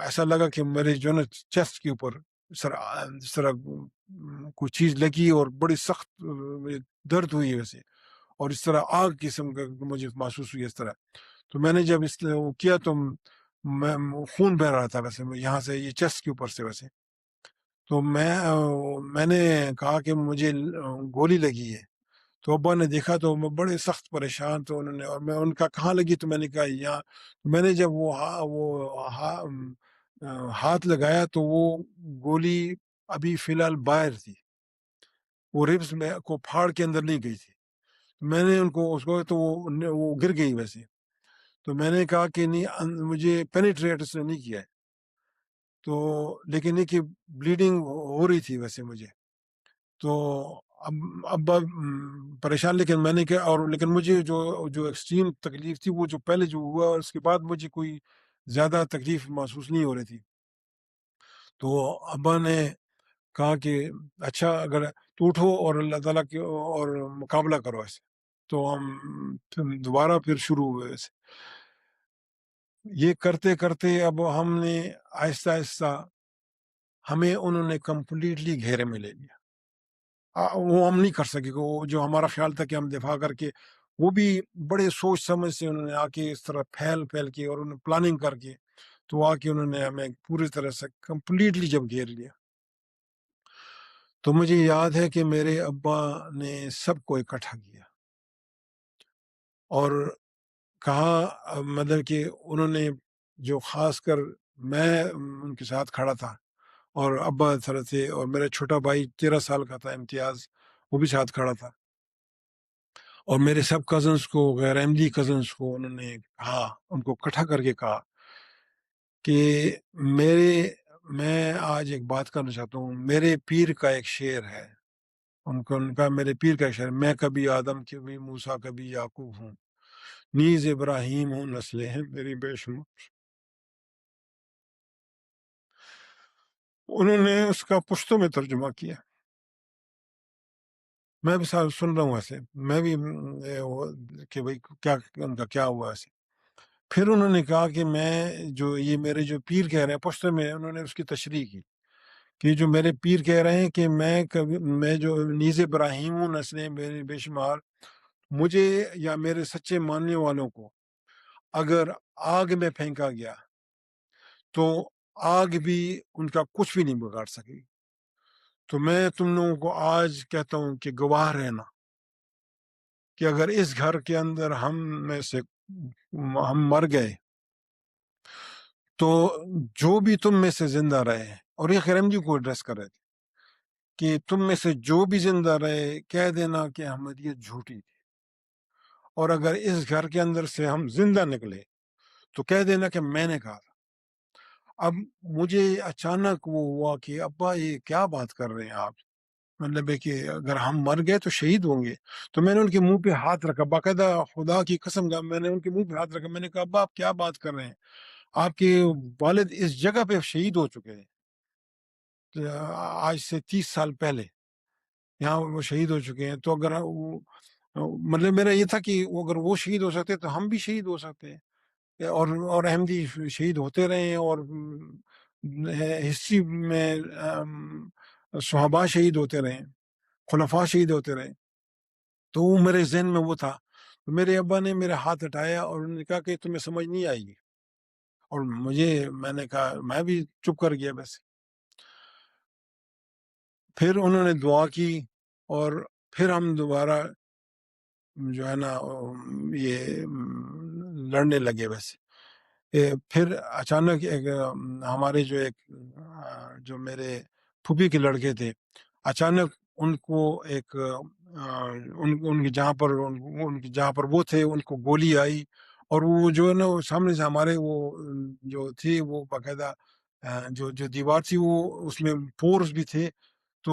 ایسا لگا کہ میرے جو ہے نا چیسٹ کے اوپر اس طرح کوئی چیز لگی، اور بڑی سخت درد ہوئی ویسے، اور اس طرح آگ قسم کا مجھے محسوس ہوئی اس طرح. تو میں نے جب اس وہ کیا تو میں خون بہ رہا تھا ویسے یہاں سے، یہ چیسٹ کے اوپر سے ویسے. تو میں نے کہا کہ مجھے گولی لگی ہے. تو ابا نے دیکھا تو میں بڑے سخت پریشان. تو انہوں نے، اور میں ان کا کہاں لگی، تو میں نے کہا یہاں. میں نے جب ہاتھ لگایا تو وہ گولی ابھی فی الحال باہر تھی، وہ ریبس میں کو پھاڑ کے اندر نہیں گئی تھی. میں نے ان کو اس کو تو وہ گر گئی ویسے. تو میں نے کہا کہ نہیں، مجھے پینیٹریٹ اس نے نہیں کیا ہے. تو لیکن یہ کہ بلیڈنگ ہو رہی تھی ویسے مجھے. تو ابا پریشان، لیکن میں نے کہا، اور لیکن مجھے جو ایکسٹریم تکلیف تھی وہ جو پہلے جو ہوا، اور اس کے بعد مجھے کوئی زیادہ تکلیف محسوس نہیں ہو رہی تھی. تو ابا نے کہا کہ اچھا اگر تو اٹھو اور اللہ تعالیٰ کے اور مقابلہ کرو ایسے. تو ہم پھر دوبارہ پھر شروع ہوئے ایسے. یہ کرتے کرتے اب ہم نے آہستہ آہستہ ہمیں انہوں نے کمپلیٹلی گھیرے میں لے لیا. وہ ہم نہیں کر سکے، وہ جو ہمارا خیال تھا کہ ہم دفاع کر کے، وہ بھی بڑے سوچ سمجھ سے انہوں نے آ کے اس طرح پھیل کے، اور انہوں نے پلاننگ کر کے تو آ کے انہوں نے ہمیں پوری طرح سے کمپلیٹلی جب گھیر لیا. تو مجھے یاد ہے کہ میرے ابا نے سب کو اکٹھا کیا، اور کہا مطلب کہ انہوں نے جو خاص کر میں ان کے ساتھ کھڑا تھا، اور ابا طرح تھے، اور میرا چھوٹا بھائی 13 سال کا تھا امتیاز، وہ بھی ساتھ کھڑا تھا. اور میرے سب کزنس کو، غیر احمدی کزنس کو انہوں نے کہا، ان کو اکٹھا کر کے کہا کہ میں آج ایک بات کرنا چاہتا ہوں. میرے پیر کا ایک شعر ہے ان کا میرے پیر کا شعر، میں کبھی آدم کبھی موسیٰ کبھی یعقوب ہوں، نیز ابراہیم ہوں، نسلیں ہیں میری بے شمار۔ انہوں نے اس کا پشتوں میں ترجمہ کیا، میں بھی ساتھ سن رہا ہوں ایسے، میں بھی کہ بھئی کیا ان کا کیا ہوا ایسے۔ پھر انہوں نے کہا کہ میں جو یہ میرے جو پیر کہہ رہے ہیں، پشتوں میں انہوں نے اس کی تشریح کی کہ جو میرے پیر کہہ رہے ہیں کہ میں جو نیز ابراہیم ہوں، نسلیں میری بے شمار، مجھے یا میرے سچے ماننے والوں کو اگر آگ میں پھینکا گیا تو آگ بھی ان کا کچھ بھی نہیں بگاڑ سکے۔ تو میں تم لوگوں کو آج کہتا ہوں کہ گواہ رہنا کہ اگر اس گھر کے اندر ہم مر گئے تو جو بھی تم میں سے زندہ رہے، اور یہ خیرم جی کو ایڈریس کر رہے تھے کہ تم میں سے جو بھی زندہ رہے کہہ دینا کہ احمدیت جھوٹی تھی، اور اگر اس گھر کے اندر سے ہم زندہ نکلے تو کہہ دینا کہ میں نے کہا تھا۔ اب مجھے اچانک وہ ہوا کہ ابا یہ کیا بات کر رہے ہیں آپ، مطلب ہے کہ اگر ہم مر گئے تو شہید ہوں گے۔ تو میں نے ان کے منہ پہ ہاتھ رکھا، باقاعدہ خدا کی قسم کا میں نے ان کے منہ پہ ہاتھ رکھا، میں نے کہا ابا آپ کیا بات کر رہے ہیں، آپ کے والد اس جگہ پہ شہید ہو چکے ہیں، آج سے 30 سال پہلے یہاں وہ شہید ہو چکے ہیں، تو اگر مطلب میرا یہ تھا کہ اگر وہ شہید ہو سکتے تو ہم بھی شہید ہو سکتے ہیں، اور احمدی شہید ہوتے رہے ہیں، اور ہسٹری میں صحابہ شہید ہوتے رہے ہیں، خلفاء شہید ہوتے رہے۔ تو وہ میرے ذہن میں وہ تھا، تو میرے ابا نے میرا ہاتھ ہٹایا اور انہوں نے کہا کہ تمہیں سمجھ نہیں آئے گی، اور میں نے کہا، میں بھی چپ کر گیا بس۔ پھر انہوں نے دعا کی، اور پھر ہم دوبارہ جو ہے نا یہ لڑنے لگے ویسے۔ پھر اچانک ہمارے جو میرے پھوپھی کے لڑکے تھے، اچانک ان کو ان کی جہاں پر وہ تھے ان کو گولی آئی، اور وہ جو ہے نا وہ سامنے سے ہمارے وہ جو تھی وہ باقاعدہ جو دیوار تھی وہ اس میں پورس بھی تھے، تو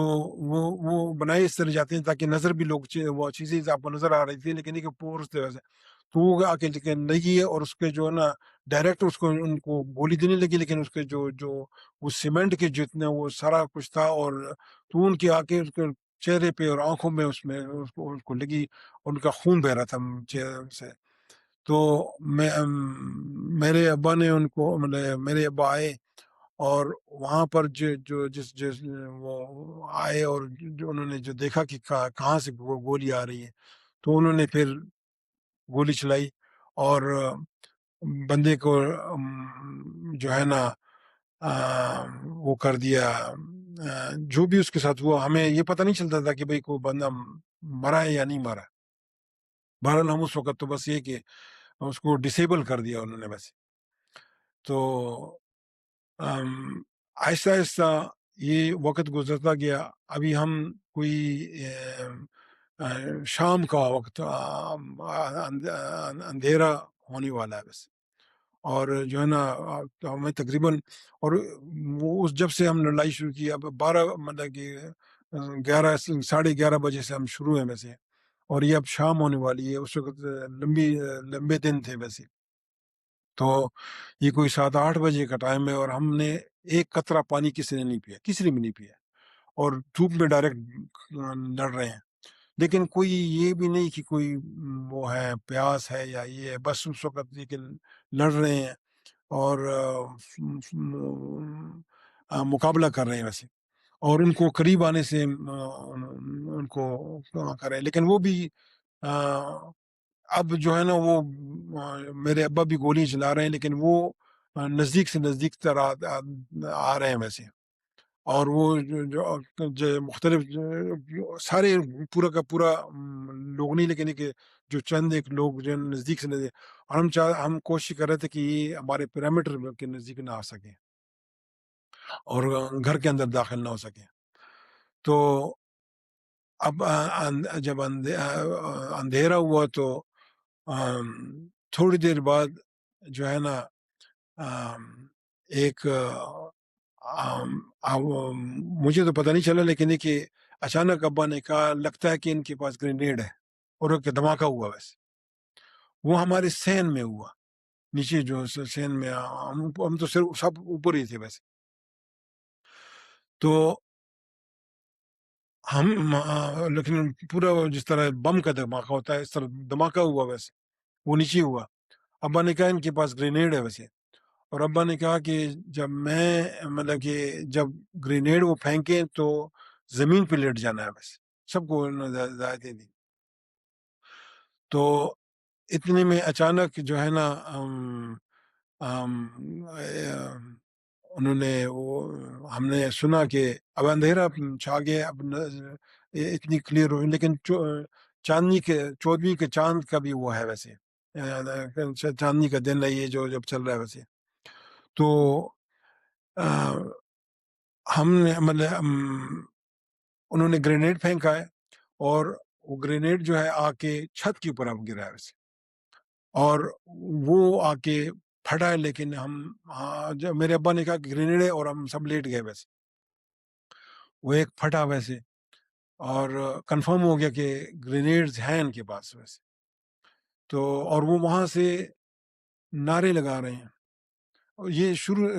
وہ بنائے اس طرح جاتے ہیں تاکہ نظر بھی وہ چیزیں آپ کو نظر آ رہی تھی، لیکن ایک پورس تھے ویسے، تو وہ آ کے لگی ہے، اور اس کے جو ہے نا ڈائریکٹ ان کو گولی دینے لگی، لیکن اس کے جو وہ سیمنٹ کے جتنے وہ سارا کچھ تھا، اور تو ان کی آ کے اس کے چہرے پہ اور آنکھوں میں اس کو لگی، اور ان کا خون بہ رہا تھا چہرے سے۔ تو میرے ابا نے ان کو مطلب میرے ابا آئے، اور وہاں پر جس وہ آئے، اور جو انہوں نے جو دیکھا کہ کہاں سے گولی آ رہی ہے، تو انہوں نے پھر گولی چلائی، اور بندے کو جو ہے نا وہ کر دیا، جو بھی اس کے ساتھ ہوا ہمیں یہ پتہ نہیں چلتا تھا کہ بھئی کوئی بندہ مرا ہے یا نہیں مرا۔ بہرحال ہم اس وقت تو بس یہ کہ اس کو ڈسیبل کر دیا انہوں نے بس۔ تو آہستہ آہستہ یہ وقت گزرتا گیا، ابھی ہم کوئی شام کا وقت، اندھیرا ہونے والا ہے بس، اور جو ہے نا ہمیں تقریباً، اور وہ جب سے ہم لڑائی شروع کی، اب 12 مطلب کہ 11 ساڑھے 11 بجے سے ہم شروع ہیں ویسے، اور یہ اب شام ہونے والی ہے، اس وقت لمبے دن تھے ویسے، تو یہ کوئی 7-8 بجے کا ٹائم ہے، اور ہم نے ایک قطرہ پانی کسی نے نہیں پیا، کسی نے بھی نہیں پیا، اور دھوپ میں ڈائریکٹ لڑ رہے ہیں، لیکن کوئی یہ بھی نہیں کہ کوئی وہ ہے پیاس ہے یا یہ ہے، بس اس وقت یہ کہ لڑ رہے ہیں، اور مقابلہ کر رہے ہیں ویسے، اور ان کو قریب آنے سے ان کو کر رہے ہیں، لیکن وہ بھی اب جو ہے نا وہ میرے ابا بھی گولی چلا رہے ہیں، لیکن وہ نزدیک سے نزدیک تر آ رہے ہیں ویسے، اور وہ جو مختلف سارے پورا کا پورا لوگ نہیں، لیکن کہ جو چند ایک لوگ جو نزدیک سے نزدیک، اور ہم کوشش کر رہے تھے کہ یہ ہمارے پیرامیٹر کے نزدیک نہ آ سکے، اور گھر کے اندر داخل نہ ہو سکے۔ تو اب جب اندھیرا ہوا تو تھوڑی دیر بعد جو ہے نا ایک مجھے تو پتہ نہیں چلا، لیکن یہ کہ اچانک ابا نے کہا لگتا ہے کہ ان کے پاس گرینیڈ ہے، اور ایک دھماکہ ہوا ویسے، وہ ہمارے سین میں ہوا، نیچے جو سین میں ہم تو صرف سب اوپر ہی تھے ویسے، تو ہم لیکن پورا جس طرح بم کا دھماکہ ہوتا ہے اس طرح دھماکہ ہوا ویسے، وہ نیچے ہوا۔ ابا نے کہا ان کے پاس گرینیڈ ہے ویسے، اور ابا نے کہا کہ جب میں مطلب کہ جب گرینیڈ وہ پھینکیں تو زمین پہ لیٹ جانا ہے ویسے، سب کو ہدایتیں دی۔ تو اتنے میں اچانک جو ہے نا انہوں نے ہم نے سنا کہ اب اندھیرا چھا گیا، اب اتنی کلیئر ہو، لیکن چاندنی کے 14ویں کے چاند کا بھی وہ ہے ویسے، چاندنی کا دن ہے یہ جو جب چل رہا ہے ویسے، تو ہم نے مطلب انہوں نے گرینیڈ پھینکا ہے، اور وہ گرینیڈ جو ہے آ کے چھت کے اوپر اب گرا ہے ویسے، اور وہ آ کے پھٹا ہے، لیکن ہم جب میرے ابا نے کہا کہ گرینیڈ ہے، اور ہم سب لیٹ گئے ویسے، وہ ایک پھٹا ویسے، اور کنفرم ہو گیا کہ گرینیڈز ہیں ان کے پاس ویسے، تو اور وہ وہاں سے نعرے لگا رہے ہیں، اور یہ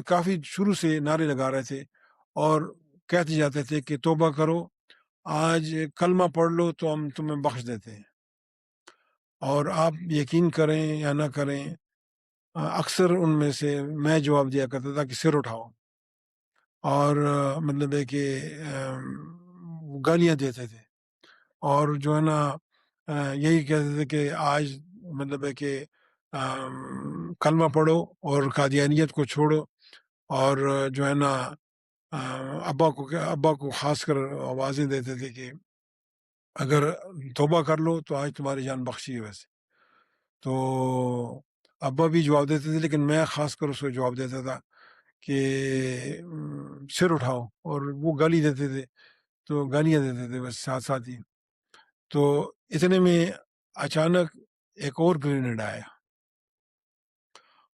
کافی شروع سے نعرے لگا رہے تھے، اور کہتے جاتے تھے کہ توبہ کرو، آج کلمہ پڑھ لو تو ہم تمہیں بخش دیتے ہیں، اور آپ یقین کریں یا نہ کریں، اکثر ان میں سے میں جواب دیا کرتا تھا کہ سر اٹھاؤ، اور مطلب ہے کہ گالیاں دیتے تھے، اور جو ہے نا یہی کہتے تھے کہ آج مطلب ہے کہ کلمہ پڑھو اور قادیانیت کو چھوڑو، اور جو ہے نا ابا کو خاص کر آوازیں دیتے تھے کہ اگر توبہ کر لو تو آج تمہاری جان بخشی ہے ویسے، تو ابا بھی جواب دیتے تھے، لیکن میں خاص کر اس کو جواب دیتا تھا کہ سر اٹھاؤ، اور وہ گالی دیتے تھے، تو گالیاں دیتے تھے بس ساتھ ساتھ ہی، تو اتنے میں اچانک ایک اور گرینیڈ آیا،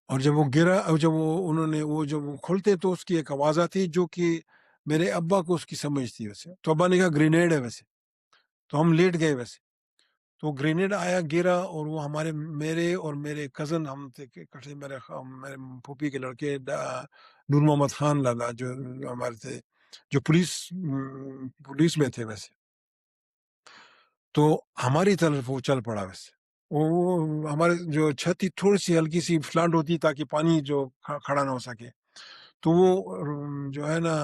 اور جب وہ گرا، اور جب انہوں نے جب وہ کھولتے تو اس کی ایک آواز آتی جو کہ میرے ابا کو اس کی سمجھ تھی ویسے، تو ابا نے کہا گرینیڈ ہے ویسے، تو ہم لیٹ گئے ویسے، تو گرینیڈ آیا، گرا، اور وہ میرے اور میرے کزن، ہم تھے اکٹھے، میرے پھوپھی کے لڑکے نور محمد خان لالا جو ہمارے تھے، جو پولیس میں تھے ویسے، تو ہماری طرف وہ چل پڑا ویسے، وہ ہمارے جو چھت تھی تھوڑی سی ہلکی سی فلانٹ ہوتی تاکہ پانی جو کھڑا نہ ہو سکے، تو وہ جو ہے نا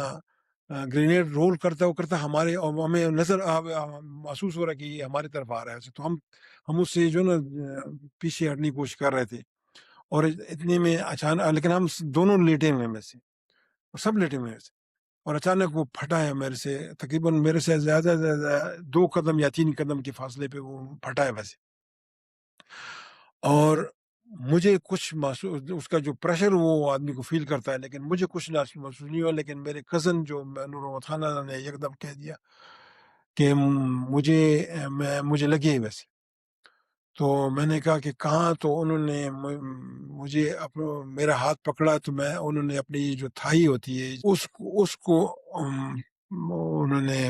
گرینیڈ رول کرتا ہمارے، اور ہمیں محسوس ہو رہا ہے کہ یہ ہماری طرف آ رہا ہے، تو ہم اس سے جو نا پیچھے ہٹنے کی کوشش کر رہے تھے، اور اتنے میں اچانک، لیکن ہم دونوں لیٹے ہوئے میں سے، سب لیٹے ہوئے سے، اور اچانک وہ پھٹا ہے میرے سے، تقریباً میرے سے زیادہ 2 قدم یا 3 قدم کے فاصلے پہ وہ پھٹا ہے ویسے، اور مجھے کچھ محسوس، اس کا جو پریشر وہ آدمی کو فیل کرتا ہے، لیکن مجھے کچھ محسوس نہیں ہوا، لیکن میرے کزن جو نور محمد خان نے ایک دم کہہ دیا کہ مجھے لگی ہے ویسے، تو میں نے کہا کہ کہاں، تو انہوں نے مجھے میرا ہاتھ پکڑا، تو انہوں نے اپنی جو تھائی ہوتی ہے اس کو انہوں نے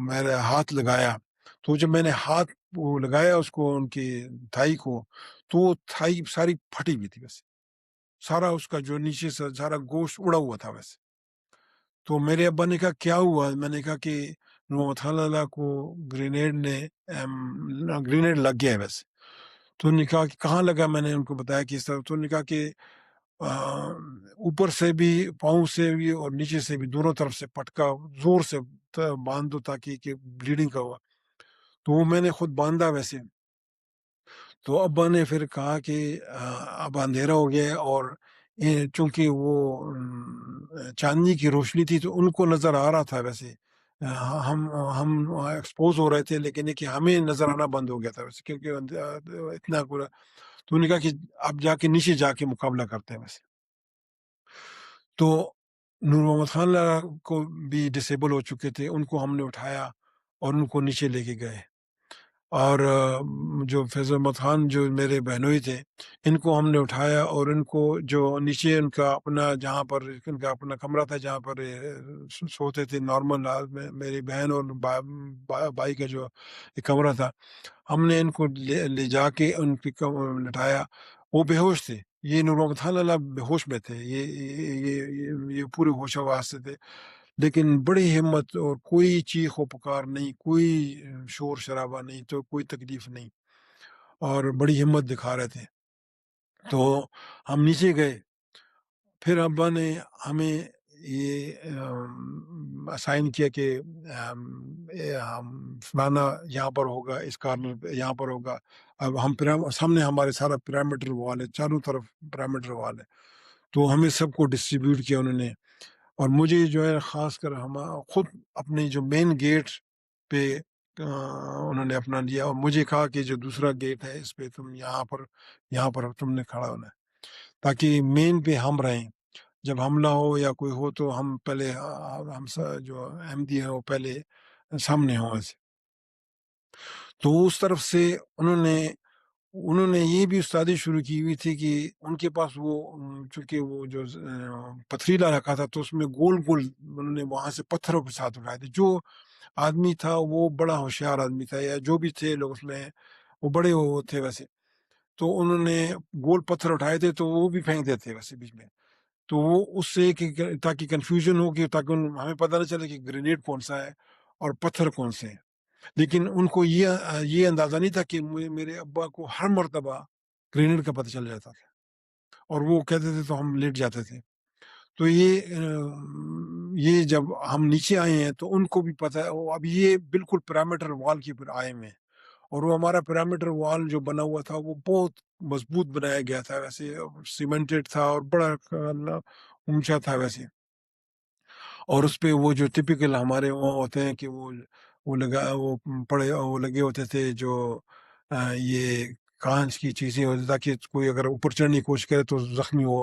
میرا ہاتھ لگایا، تو جب میں نے ہاتھ وہ لگایا اس کو، ان کی تھائی کو، تو وہ تھائی ساری پھٹی ہوئی تھی ویسے، سارا اس کا جو نیچے سے سارا گوشت اڑا ہوا تھا ویسے، تو میرے ابا نے کہا کیا ہوا، میں نے کہا کہ محمد خان اللہ کو گرینیڈ لگ گیا ہے ویسے، تو انہوں نے کہا کہ کہاں لگا، میں نے ان کو بتایا کہ اس طرح، تو انہوں نے کہا کہ اوپر سے بھی، پاؤں سے بھی، اور نیچے سے بھی، دونوں طرف سے پٹکا زور سے باندھ دو تاکہ کہ بلیڈنگ کا ہوا، تو وہ میں نے خود باندھا ویسے، تو ابا نے پھر کہا کہ اب اندھیرا ہو گیا ہے، اور چونکہ وہ چاندنی کی روشنی تھی تو ان کو نظر آ رہا تھا ویسے، ہم ایکسپوز ہو رہے تھے، لیکن کہ ہمیں نظر آنا بند ہو گیا تھا ویسے، کیونکہ اتنا پورا، تو انہوں نے کہا کہ اب جا کے نیچے جا کے مقابلہ کرتے ہیں ویسے، تو نور محمد خان کو بھی ڈسیبل ہو چکے تھے، ان کو ہم نے اٹھایا اور ان کو نیچے لے کے گئے، اور جو فیض احمد خان جو میرے بہنوئی تھے، ان کو ہم نے اٹھایا اور ان کو جو نیچے ان کا اپنا جہاں پر ان کا اپنا کمرہ تھا جہاں پر سوتے تھے نارمل حال میں، میری بہن اور بھائی کا جو ایک کمرہ تھا، ہم نے ان کو لے جا کے ان پہ لٹایا۔ وہ بے ہوش تھے، یہ نور محمد خان اللہ بے ہوش میں تھے، یہ پورے ہوش حواس سے تھے، لیکن بڑی ہمت، اور کوئی چیخ و پکار نہیں، کوئی شور شرابہ نہیں، تو کوئی تکلیف نہیں، اور بڑی ہمت دکھا رہے تھے۔ تو ہم نیچے گئے، پھر ابا نے ہمیں یہ اسائن کیا کہ فلانا یہاں پر ہوگا، اس کارنر پہ یہاں پر ہوگا۔ اب ہم سامنے ہمارے سارا پیرامیٹر وال ہے، چاروں طرف پیرامیٹر وال ہے، تو ہمیں سب کو ڈسٹریبیوٹ کیا انہوں نے، اور مجھے جو ہے خاص کر ہم خود اپنے جو مین گیٹ پہ انہوں نے اپنا لیا، اور مجھے کہا کہ جو دوسرا گیٹ ہے اس پہ تم یہاں پر تم نے کھڑا ہونا ہے، تاکہ مین پہ ہم رہیں، جب حملہ ہو یا کوئی ہو تو ہم پہلے ہم جو احمدی ہیں وہ پہلے سامنے ہوں ایسے۔ تو اس طرف سے انہوں نے یہ بھی استادی شروع کی ہوئی تھی کہ ان کے پاس وہ چونکہ وہ جو پتھریلا رکھا تھا، تو اس میں گول گول انہوں نے وہاں سے پتھروں کے ساتھ اٹھائے تھے۔ جو آدمی تھا وہ بڑا ہوشیار آدمی تھا، یا جو بھی تھے لوگ اس میں، وہ بڑے وہ تھے ویسے، تو انہوں نے گول پتھر اٹھائے تھے تو وہ بھی پھینک دیتے ویسے بیچ میں، تو وہ اس سے تاکہ کنفیوژن ہو، کہ تاکہ ہمیں پتہ نہ چلے کہ گرینیڈ کون سا ہے اور پتھر کون سے ہیں۔ لیکن ان کو یہ اندازہ نہیں تھا کہ میرے ابا کو ہر مرتبہ گرینیڈ کا پتہ چل جاتا تھا، اور وہ کہتے تھے تو ہم لیٹ جاتے تھے۔ تو یہ جب ہم نیچے آئے ہیں تو ان کو بھی پتہ ہے، اب یہ بالکل پیرامیٹر وال کے پر آئے ہوئے ہیں، اور وہ ہمارا پیرامیٹر وال جو بنا ہوا تھا وہ بہت مضبوط بنایا گیا تھا، ویسے سیمنٹڈ تھا اور بڑا اونچا تھا ویسے، اور اس پہ وہ جو ٹپیکل ہمارے وہاں ہوتے ہیں کہ وہ لگے ہوتے تھے جو یہ کانچ کی چیزیں ہوتی، تاکہ کوئی اگر اوپر چڑھنے کی کوشش کرے تو زخمی ہو،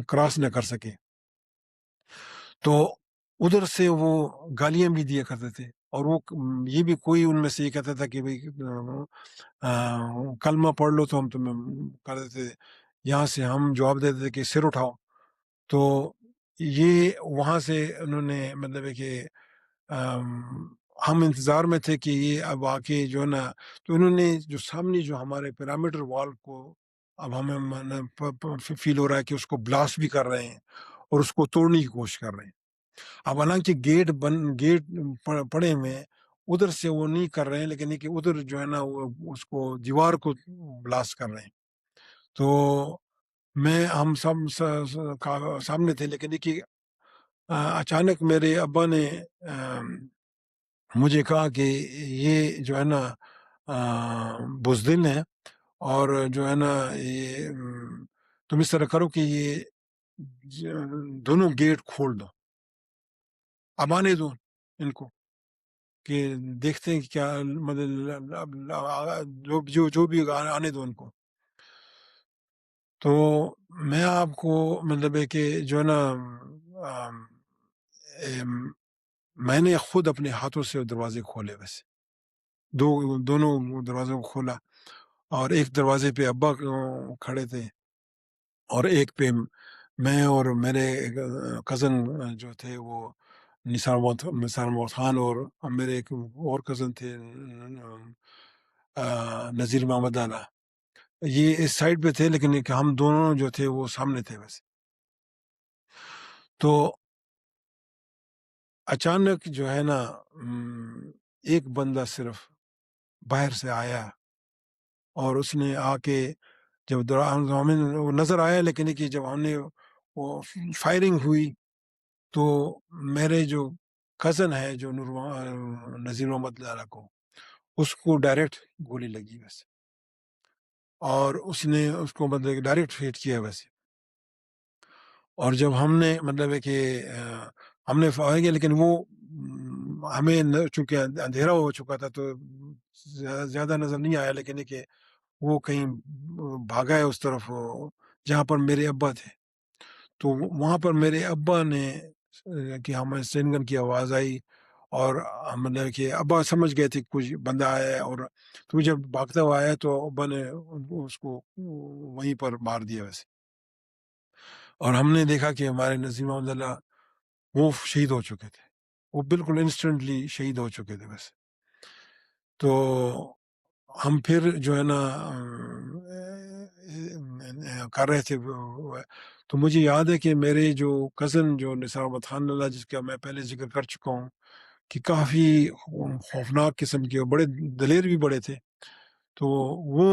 کراس نہ کر سکے۔ تو ادھر سے وہ گالیاں بھی دیا کرتے تھے، اور وہ یہ بھی کوئی ان میں سے یہ کہتا تھا کہ بھائی کلمہ پڑھ لو تو ہم تمہیں کر دیتے تھے، یہاں سے ہم جواب دیتے تھے کہ سر اٹھاؤ۔ تو یہ وہاں سے انہوں نے مطلب ہے کہ ہم انتظار میں تھے کہ یہ اب آ کے جو ہے نا، تو انہوں نے جو سامنے جو ہمارے پیرامیٹر وال کو اب ہمیں فیل ہو رہا ہے کہ اس کو بلاسٹ بھی کر رہے ہیں اور اس کو توڑنے کی کوشش کر رہے ہیں۔ اب حالانکہ گیٹ پڑے میں ادھر سے وہ نہیں کر رہے ہیں، لیکن یہ کہ ادھر جو ہے نا وہ اس کو دیوار کو بلاسٹ کر رہے ہیں۔ تو ہم سب سامنے تھے، لیکن یہ کہ اچانک میرے ابا نے مجھے کہا کہ یہ جو ہے نا بزدل ہے، اور جو ہے نا یہ تم اس طرح کرو کہ یہ دونوں گیٹ کھول دو، اب آنے دو ان کو، کہ دیکھتے ہیں کہ کیا مطلب جو بھی آنے دو ان کو۔ تو میں آپ کو مطلب ہے کہ جو ہے نا میں نے خود اپنے ہاتھوں سے دروازے کھولے، ویسے دونوں دروازوں کو کھولا، اور ایک دروازے پہ ابا کھڑے تھے، اور ایک پہ میں اور میرے کزن جو تھے وہ نثار محمد خان، اور میرے ایک اور کزن تھے نذیر محمد اعلیٰ، یہ اس سائڈ پہ تھے، لیکن ہم دونوں جو تھے وہ سامنے تھے ویسے۔ تو اچانک جو ہے نا ایک بندہ صرف باہر سے آیا، اور اس نے آ کے جب ہمیں وہ نظر آیا، لیکن کہ جب ہم نے وہ فائرنگ ہوئی تو میرے جو کزن ہے جو نذیر محمد لالا کو، اس کو ڈائریکٹ گولی لگی ویسے، اور اس نے اس کو مطلب ڈائریکٹ ہٹ کیا ویسے، اور جب ہم نے مطلب ہے کہ ہم نے فائر کیا، لیکن وہ ہمیں چونکہ اندھیرا ہو چکا تھا تو زیادہ نظر نہیں آیا، لیکن کہ وہ کہیں بھاگا ہے اس طرف جہاں پر میرے ابا تھے۔ تو وہاں پر میرے ابا نے کہ ہمیں سین گن کی آواز آئی، اور مطلب کہ ابا سمجھ گئے تھے کچھ بندہ آیا ہے، اور تو جب بھاگتا ہوا آیا تو ابا نے اس کو وہیں پر مار دیا ویسے. اور ہم نے دیکھا کہ ہمارے نذیر محمد اللہ وہ شہید ہو چکے تھے، وہ بالکل انسٹنٹلی شہید ہو چکے تھے ویسے. تو ہم پھر جو ہے نا کر رہے تھے تو مجھے یاد ہے کہ میرے جو کزن جو نثار احمد خان اللہ، جس کا میں پہلے ذکر کر چکا ہوں کہ کافی خوفناک قسم کے اور بڑے دلیر بھی بڑے تھے، تو وہ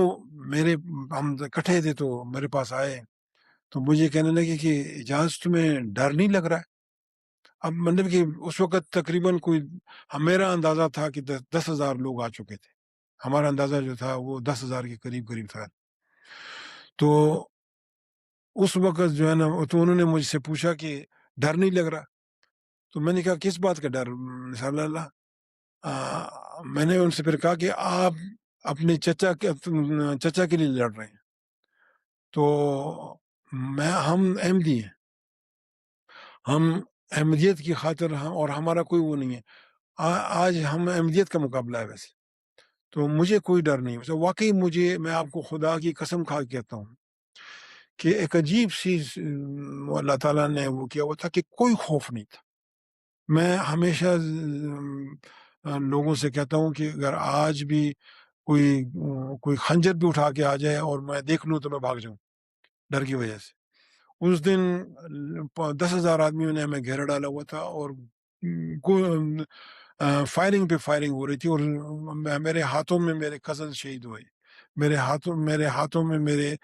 میرے ہم اکٹھے تھے تو میرے پاس آئے تو مجھے کہنے لگے کہ اجاز تمہیں ڈر نہیں لگ رہا ہے؟ اب مطلب کہ اس وقت تقریباً کوئی میرا اندازہ تھا کہ 10,000 لوگ آ چکے تھے، ہمارا اندازہ جو تھا وہ 10,000 کے قریب قریب تھا. تو اس وقت جو ہے نا تو انہوں نے مجھ سے پوچھا کہ ڈر نہیں لگ رہا؟ تو میں نے کہا کس بات کا ڈر نثار اللہ؟ میں نے ان سے پھر کہا کہ آپ اپنے چچا کے لیے لڑ رہے ہیں، تو ہم احمدی ہیں، ہم احمدیت کی خاطر اور ہمارا کوئی وہ نہیں ہے. آج ہم احمدیت کا مقابلہ ہے ویسے، تو مجھے کوئی ڈر نہیں. ویسے واقعی میں آپ کو خدا کی قسم کھا کے کہتا ہوں کہ ایک عجیب سی اللہ تعالیٰ نے وہ کیا ہوا تھا کہ کوئی خوف نہیں تھا. میں ہمیشہ لوگوں سے کہتا ہوں کہ اگر آج بھی کوئی خنجر بھی اٹھا کے آ جائے اور میں دیکھ لوں تو میں بھاگ جاؤں ڈر کی وجہ سے. اس دن 10,000 آدمیوں نے ہمیں گھیرا ڈالا ہوا تھا اور فائرنگ پہ فائرنگ ہو رہی تھی، اور میرے ہاتھوں میں میرے کزن شہید ہوئے، میرے ہاتھوں میں میرے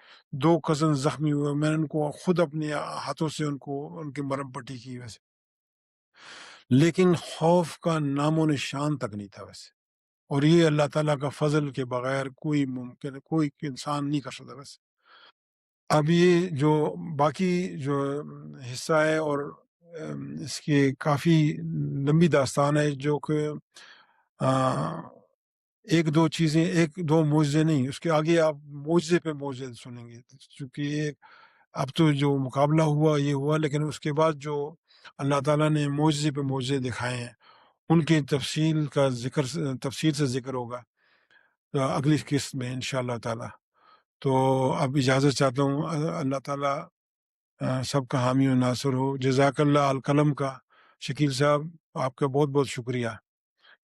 2 کزن زخمی ہوئے. میں نے ان کو خود اپنے ہاتھوں سے ان کی مرہم پٹی کی ویسے، لیکن خوف کا نام و نشان تک نہیں تھا ویسے. اور یہ اللہ تعالیٰ کا فضل کے بغیر کوئی انسان نہیں کر سکتا ویسے. اب یہ جو باقی جو حصہ ہے اور اس کی کافی لمبی داستان ہے، جو کہ ایک دو معجزے نہیں، اس کے آگے آپ معجزے پہ معجزے سنیں گے، چونکہ اب تو جو مقابلہ ہوا یہ ہوا، لیکن اس کے بعد جو اللہ تعالیٰ نے معجزے پہ معجزے دکھائے ہیں ان کی تفصیل سے ذکر ہوگا اگلی قسط میں انشاءاللہ تعالیٰ. تو اب اجازت چاہتا ہوں. اللہ تعالیٰ سب کا حامی و ناصر ہو. جزاک اللہ القلم کا شکیل صاحب، آپ کا بہت بہت شکریہ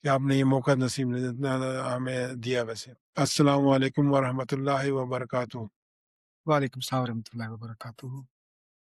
کہ آپ نے یہ موقع نصیب ہمیں دیا ویسے. السلام علیکم ورحمۃ اللہ وبرکاتہ. وعلیکم السلام ورحمۃ اللہ وبرکاتہ.